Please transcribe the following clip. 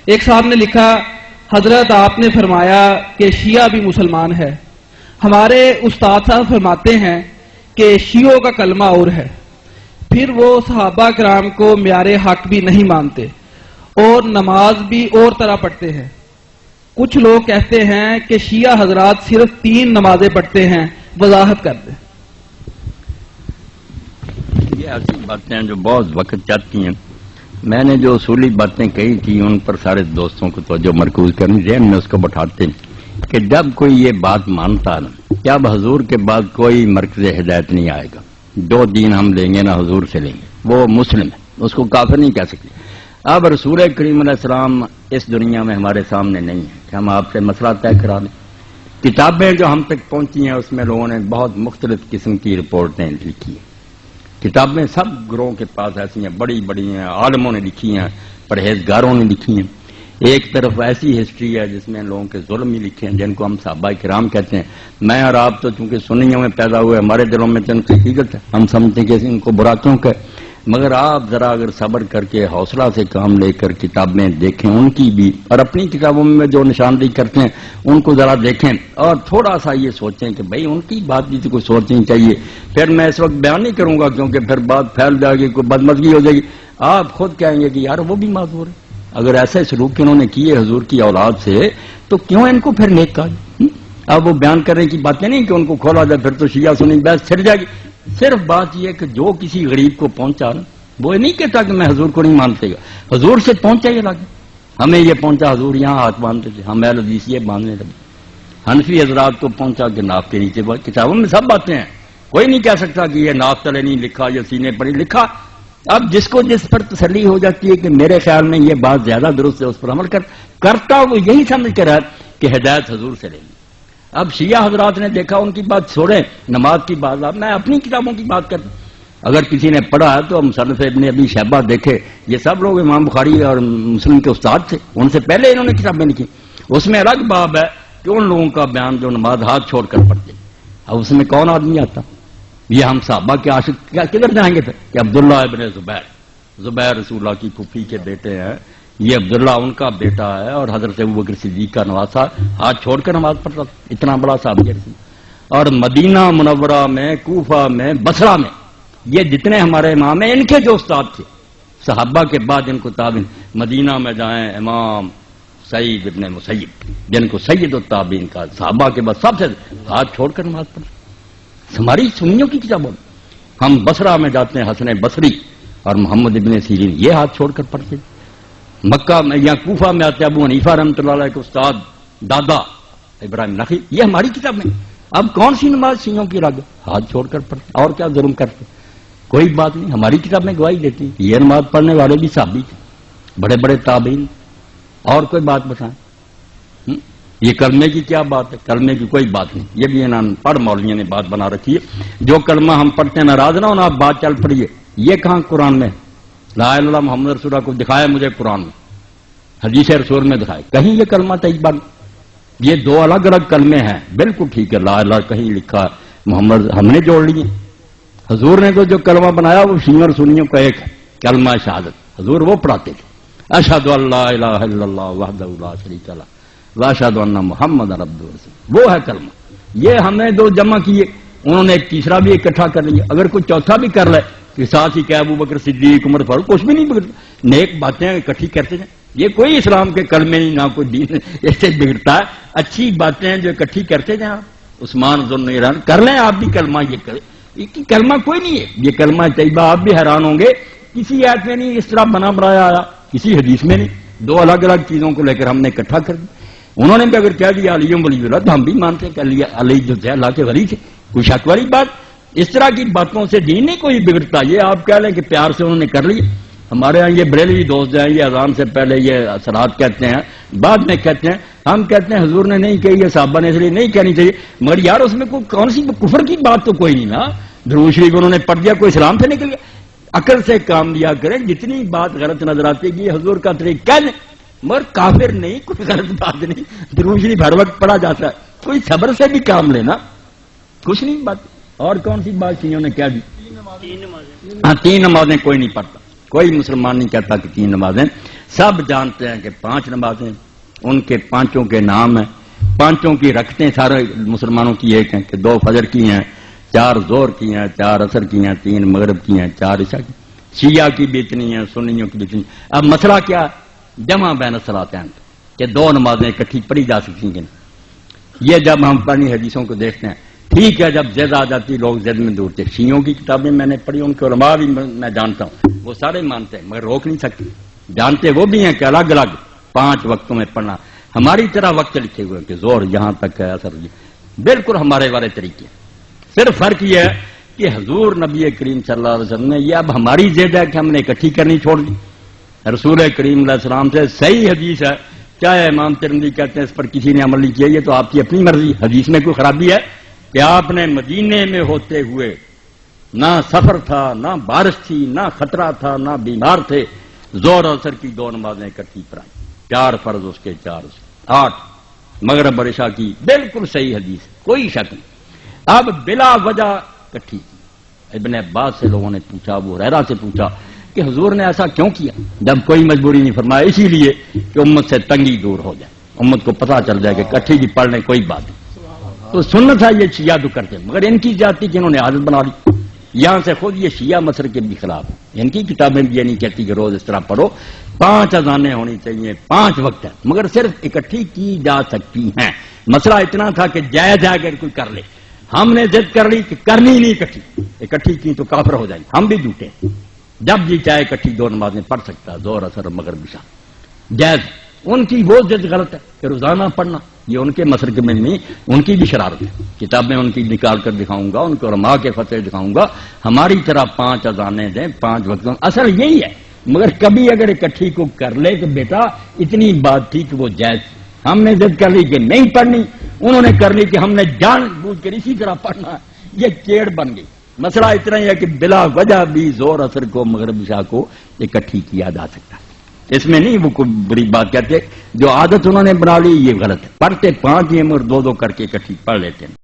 ایک صاحب نے لکھا، حضرت آپ نے فرمایا کہ شیعہ بھی مسلمان ہے. ہمارے استاد صاحب فرماتے ہیں کہ شیعوں کا کلمہ اور ہے، پھر وہ صحابہ کرام کو معیار حق بھی نہیں مانتے اور نماز بھی اور طرح پڑھتے ہیں. کچھ لوگ کہتے ہیں کہ شیعہ حضرات صرف 3 نمازیں پڑھتے ہیں، وضاحت کر دیں. یہ ایسی باتیں جو بہت وقت چاہتی ہیں. میں نے جو اصولی باتیں کہی تھی ان پر سارے دوستوں کو توجہ مرکوز کرنی، ذہن میں اس کو بٹھاتے ہیں کہ جب کوئی یہ بات مانتا نا کہ اب حضور کے بعد کوئی مرکز ہدایت نہیں آئے گا، 2 دین ہم لیں گے نہ حضور سے لیں گے، وہ مسلم ہے، اس کو کافر نہیں کہہ سکتے. اب رسول کریم علیہ السلام اس دنیا میں ہمارے سامنے نہیں ہے کہ ہم آپ سے مسئلہ طے کرا دیں. کتابیں جو ہم تک پہنچی ہیں اس میں لوگوں نے بہت مختلف قسم کی رپورٹیں لکھی ہیں. کتابیں سب گروہوں کے پاس ایسی ہیں، بڑی بڑی ہیں، عالموں نے لکھی ہیں، پرہیزگاروں نے لکھی ہیں. ایک طرف ایسی ہسٹری ہے جس میں لوگوں کے ظلم ہی لکھے ہیں جن کو ہم صحابہ کرام کہتے ہیں. میں اور آپ تو چونکہ سنیوں میں پیدا ہوئے، ہمارے دلوں میں چند حقیقت ہے، ہم سمجھتے ہیں کہ ان کو برا کیوں کہ، مگر آپ ذرا اگر صبر کر کے حوصلہ سے کام لے کر کتابیں دیکھیں ان کی بھی، اور اپنی کتابوں میں جو نشاندہی کرتے ہیں ان کو ذرا دیکھیں اور تھوڑا سا یہ سوچیں کہ بھئی ان کی بات بھی تو کوئی سوچنی چاہیے. پھر میں اس وقت بیان نہیں کروں گا کیونکہ پھر بات پھیل جائے گی، کوئی بدمزگی ہو جائے گی. آپ خود کہیں گے کہ یار وہ بھی معذور ہے. اگر ایسے سلوک انہوں نے کیے حضور کی اولاد سے تو کیوں ان کو پھر نیک کہا؟ اب وہ بیان کرنے کی باتیں نہیں کہ ان کو کھولا جائے، پھر تو شیعہ سنی بحث چھڑ جائے گی. صرف بات یہ کہ جو کسی غریب کو پہنچا نا، وہ نہیں کہتا کہ میں حضور کو نہیں مانتے گا، حضور سے پہنچا یہ لگے. ہمیں یہ پہنچا حضور یہاں ہاتھ باندھتے تھے، ہم اہل حدیث یہ باندھنے لگے. حنفی حضرات کو پہنچا کہ ناف کے نیچے، کتابوں میں سب باتیں ہیں، کوئی نہیں کہہ سکتا کہ یہ ناف تلے نہیں لکھا یا سینے پر ہی لکھا. اب جس کو جس پر تسلی ہو جاتی ہے کہ میرے خیال میں یہ بات زیادہ درست ہے اس پر عمل کرتا وہ یہی سمجھ کر ہے کہ ہدایت حضور سے لیں گے. اب شیعہ حضرات نے دیکھا ان کی بات چھوڑیں، نماز کی بات. اب میں اپنی کتابوں کی بات کرتا ہوں. اگر کسی نے پڑھا ہے تو مصنف ابن ابی شیبہ دیکھے، یہ سب لوگ امام بخاری اور مسلم کے استاد تھے، ان سے پہلے انہوں نے کتابیں لکھی. اس میں الگ باب ہے کہ ان لوگوں کا بیان جو نماز ہاتھ چھوڑ کر پڑھتے. اب اس میں کون آدمی آتا؟ یہ ہم صحابہ کے عاشق کدھر جائیں گے پھر کہ عبداللہ ابن زبیر رسول اللہ کی پھوپھی کے بیٹے ہیں، یہ عبداللہ ان کا بیٹا ہے اور حضرت ابوبکر صدیق کا نواسا، ہاتھ چھوڑ کر نماز پڑھتا تھا. اتنا بڑا صحابی رسول. اور مدینہ منورہ میں، کوفہ میں، بصرہ میں یہ جتنے ہمارے امام ہیں ان کے جو استاد تھے صحابہ کے بعد ان کو تابعین، مدینہ میں جائیں امام سعید ابن مسیب جن کو سید التابعین کا، صحابہ کے بعد سب سے ہاتھ چھوڑ کر نماز پڑھتے. ہماری سنیوں کی کتابوں میں ہم بصرہ میں جاتے ہیں، حسن بصری اور محمد ابن سیرین یہ ہاتھ چھوڑ کر پڑھتے. مکہ میں یا کوفہ میں آتے ابو حنیفہ رحمۃ اللہ علیہ کے استاد دادا ابراہیم نخعی، یہ ہماری کتاب میں. اب کون سی نماز شیعوں کی رگ ہاتھ چھوڑ کر پڑھتے اور کیا ظلم کرتے؟ کوئی بات نہیں. ہماری کتاب میں گواہی دیتی یہ نماز پڑھنے والے بھی صحابی تھے، بڑے بڑے تابعین. اور کوئی بات بتائیں؟ یہ کلمے کی کیا بات ہے؟ کلمے کی کوئی بات نہیں. یہ بھی انہوں پڑھ مولویوں نے بات بنا رکھی ہے. جو کلمہ ہم پڑھتے ہیں ناراض نہ ہونا، آپ بات چل پڑیے. یہ کہاں قرآن میں؟ لا الہ الا اللہ محمد رسول اللہ کو دکھایا مجھے قرآن میں، حدیث رسول میں دکھائے، کہیں یہ کلمہ طیبہ. یہ 2 الگ الگ کلمے ہیں. بالکل ٹھیک ہے، لا الہ کہیں لکھا ہے، محمد ہم نے جوڑ لیے. حضور نے تو جو کلمہ بنایا وہ شیعوں اور سنیوں کا ایک ہے، کلمہ شہادت. حضور وہ پڑھاتے تھے، اشہد ان لا الہ الا اللہ وحدہ لا شریک لہ واشہد ان محمد عبدہ ورسولہ، وہ ہے کلمہ. یہ ہم نے 2 جمع کیے، انہوں نے ایک تیسرا بھی اکٹھا کر لیا. اگر کوئی چوتھا بھی کر لے کہ ساتھ ہی کہ ابوبکر صدیق عمر فاروق، کچھ بھی نہیں بگڑتا. نیک باتیں اکٹھی کرتے ہیں. یہ کوئی اسلام کے کلمے نہیں، نہ کوئی دین ایسے بگڑتا ہے. اچھی باتیں جو اکٹھی کرتے جائیں. عثمان ذو النورین کر لیں آپ بھی کلمہ، یہ کریں. یہ کلمہ کوئی نہیں ہے، یہ کلمہ طیبہ. آپ بھی حیران ہوں گے کسی آیت میں نہیں اس طرح بنا بنایا آیا، کسی حدیث میں نہیں. 2 الگ الگ چیزوں کو لے کر ہم نے اکٹھا کر دیا. انہوں نے بھی اگر کہہ دیا علی ولی اللہ تو ہم بھی مانتے ہیں کہ علی جو تھے اللہ کے ولی تھے، کوئی شک والی بات. اس طرح کی باتوں سے دین نہیں کوئی بگڑتا. یہ آپ کہہ لیں کہ پیار سے انہوں نے کر لی. ہمارے ہاں یہ بریلوی دوست ہیں، یہ اذان سے پہلے یہ صلات کہتے ہیں، بعد میں کہتے ہیں. ہم کہتے ہیں حضور نے نہیں کہی ہے، صحابہ نے اس لیے نہیں کہنی چاہیے. مگر یار اس میں کون سی کفر کی بات تو کوئی نہیں نا. درود شریف انہوں نے پڑھ دیا، کوئی اسلام سے نکل گیا. عقل سے کام لیا کریں. جتنی بات غلط نظر آتی ہے یہ حضور کا طریقہ کہہ لیں، مگر کافر نہیں، کوئی غلط بات نہیں. درود شریف ہر وقت پڑھا جاتا ہے. کوئی صبر سے بھی کام لینا، کچھ نہیں بات. اور کون سی بات شیعوں نے کہہ دی؟ 3 نمازیں کوئی نہیں پڑھتا. کوئی مسلمان نہیں کہتا کہ 3 نمازیں. سب جانتے ہیں کہ 5 نمازیں ان کے 5 کے نام ہیں، 5 کی رکھتے سارے مسلمانوں کی ایک ہیں کہ 2 فجر کی ہیں، 4 ظہر کی ہیں، 4 عصر کی ہیں، 3 مغرب کی ہیں، 4 عشاء کی، شیعہ کی بھی اتنی ہیں، سنیوں کی بھی اتنی۔ اب مسئلہ کیا؟ جمع بین الصلاتین کہ 2 نمازیں اکٹھی پڑھی جا سکتی ہیں۔ یہ جب ہم پرانی حدیثوں کو دیکھتے ہیں، ٹھیک ہے جب زد آ جاتی لوگ زد میں دورتے، شیعوں کی کتابیں میں نے پڑھی، ان کے علماء بھی میں جانتا ہوں، وہ سارے مانتے ہیں مگر روک نہیں سکتے، جانتے وہ بھی ہیں کہ الگ الگ 5 وقتوں میں پڑھنا، ہماری طرح وقت لکھے ہوئے کہ زور یہاں تک ہے، اثر بالکل ہمارے والے طریقے۔ صرف فرق یہ ہے کہ حضور نبی کریم صلی اللہ علیہ وسلم نے، یہ اب ہماری ضد ہے کہ ہم نے اکٹھی کرنی چھوڑ دی۔ رسول کریم علیہ السلام سے صحیح حدیث ہے، چاہے امام ترمذی کہتے ہیں اس پر کسی نے عمل نہیں کیا، یہ تو آپ کی اپنی مرضی، حدیث میں کوئی خرابی ہے کہ آپ نے مدینے میں ہوتے ہوئے نہ سفر تھا، نہ بارش تھی، نہ خطرہ تھا، نہ بیمار تھے، ظہر عصر کی 2 نمازیں اکٹھی پڑھائی، 4 فرض اس کے 4 8 مغرب اور عشاء کی، بالکل صحیح حدیث، کوئی شک نہیں۔ اب بلا وجہ اکٹھی کی۔ ابن عباس سے لوگوں نے پوچھا، ابو ہریرہ سے پوچھا کہ حضور نے ایسا کیوں کیا جب کوئی مجبوری نہیں فرمایا؟ اسی لیے کہ امت سے تنگی دور ہو جائے، امت کو پتہ چل جائے کہ اکٹھی کی پڑھ لیں کوئی بات نہیں۔ تو سنت ہے یہ شیعہ تو کرتے مگر ان کی جاتی کہ انہوں نے عادت بنا لی، یہاں سے خود یہ شیعہ مسلک کے بھی خلاف ہے، ان کی کتابیں بھی یہ نہیں کہتی کہ روز اس طرح پڑھو، 5 اذانیں ہونی چاہیے، 5 وقت ہے، مگر صرف اکٹھی کی جا سکتی ہیں۔ مسئلہ اتنا تھا کہ جائز ہے اگر کوئی کر لے، ہم نے ضد کر لی کہ کرنی نہیں اکٹھی کی تو کافر ہو جائیں، ہم بھی جھوٹے ہیں۔ جب جی چاہے اکٹھی 2 نمازیں پڑھ سکتا ہے، ظہر عصر مغرب عشاء جائز۔ ان کی وہ ضد غلط ہے کہ روزانہ پڑھنا، یہ ان کے مسلک میں نہیں، ان کی بھی شرارت ہے، کتابیں ان کی نکال کر دکھاؤں گا، ان کے علماء کے فتوے دکھاؤں گا، ہماری طرح 5 اذانیں دیں، 5 وقتوں، اصل یہی ہے۔ مگر کبھی اگر اکٹھی کو کر لے تو بیٹا اتنی بات تھی کہ وہ جائز، ہم نے ضد کر لی کہ نہیں پڑھنی، انہوں نے کر لی کہ ہم نے جان بوجھ کر اسی طرح پڑھنا ہے، یہ چیڑ بن گئی۔ مسئلہ اتنا ہی ہے کہ بلا وجہ بھی زور اثر کو مغرب عشاء کو اکٹھی کیا جا سکتا ہے، اس میں نہیں وہ کوئی بری بات کہتے، جو عادت انہوں نے بنا لی یہ غلط ہے، پڑھتے 5 ہی مگر 2 کر کے اکٹھی پڑھ لیتے ہیں۔